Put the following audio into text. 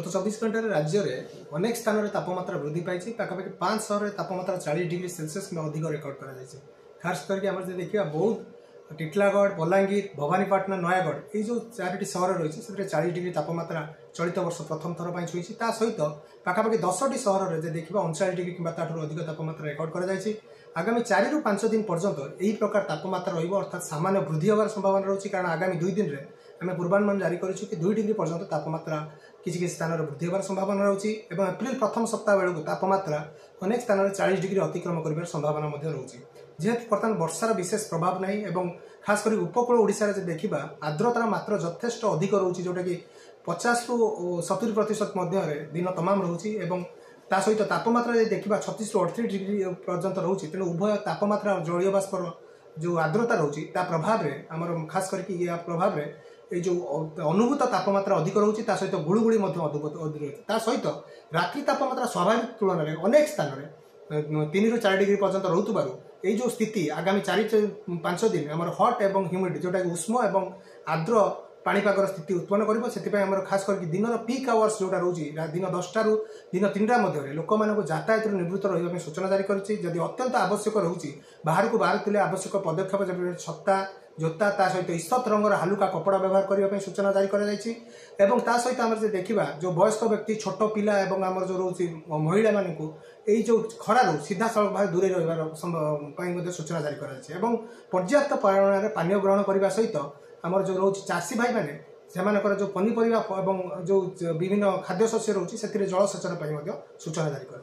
गत 24 घंटे राज्य में अनेक स्थान में तापमात्रा वृद्धि पाई पाखापाखि 5 सहर में तापमात्रा 40 डिग्री सेल्सियस में अधिक रेकर्ड कर खास करके देखिए बहुत टिटलागढ़ बलांगीर भवानीपाटना नयागढ़ ये जो 4टी सहर रही है 40 डिग्री तापमात्रा चलित वर्ष प्रथम थर पर छुई सहित पाखापाखि 10टी सहर में देखा 39 डिग्री कि अधिक तापमात्रा रेकर्ड कर आगामी 4 ରୁ 5 दिन पर्यंत यही प्रकार तापमात्रा रर्थात सामान्य वृद्धि होवार संभावना रही कारण आगामी 2 दिन में आम पूर्वानुमान जारी करूँ कि 2 डिग्री पर्यंत तापमात्रा किसी स्थान में वृद्धि होवार संभावना रही एप्रिल प्रथम सप्ताह बेलू तापमात्रा अनेक स्थान में 40 डिग्री अतिक्रम कर संभावना रही जेहेतु बर्तमान वर्षार विशेष प्रभाव नहीं एवं खास कर उपकूल ओडिशा देखा आर्द्रतार मात्रा यथेष्ट अधिक रोचे जोटा कि 50 ରୁ 70% मध्य दिन तमाम रोचे ता सहित तापमात्रा देखा 36 ରୁ 38 डिग्री पर्यंत रोचे तेणु उभय तापमात्रा जलीय बाष्पर जो आर्द्रता रोचे प्रभाव में आमर खास करके या प्रभाव में ये जो अनुभूत तापमात्रा अधिक रोचे सहित गुड़गुड़ी अधिक ता सहित रात्रि तापमात्रा स्वाभाविक तुलन में अनेक स्थान में 3 ରୁ 4 डिग्री पर्यंत रोथुबारु ये जो स्थिति आगामी 4-5 दिन आम हट एवं ह्यूमिड जोटा कि उष्म एवं आर्द्र पाणीपागर स्थिति उत्पन्न कर खास करके दिन पीक आवर्स जोटा रोचे दिन 10टा ରୁ दिन 3टा मध्य लोक मानक यातायात निवृत्त रही सूचना जारी करी अत्यंत आवश्यक रोचे बाहर को बाहर आवश्यक पदक्षेप जब छत्ता जोता ता सहित ईसत रंगर हालुका कपड़ा व्यवहार करने सूचना जारी कर सहित आम देखा जो वयस्क व्यक्ति छोट पिला एवं आम जो रोचे महिला मानक यही जो खरार सीधा सड़क भाव दूरे रही सूचना जारी कर पर्याप्त परिमाण में पानी ग्रहण करने सहित आमर जो रोचे चाषी भाई मैंने से जो पनीपरिया जो विभिन्न खाद्य शस्य रोचे से जलसेचन सूचना जारी कर।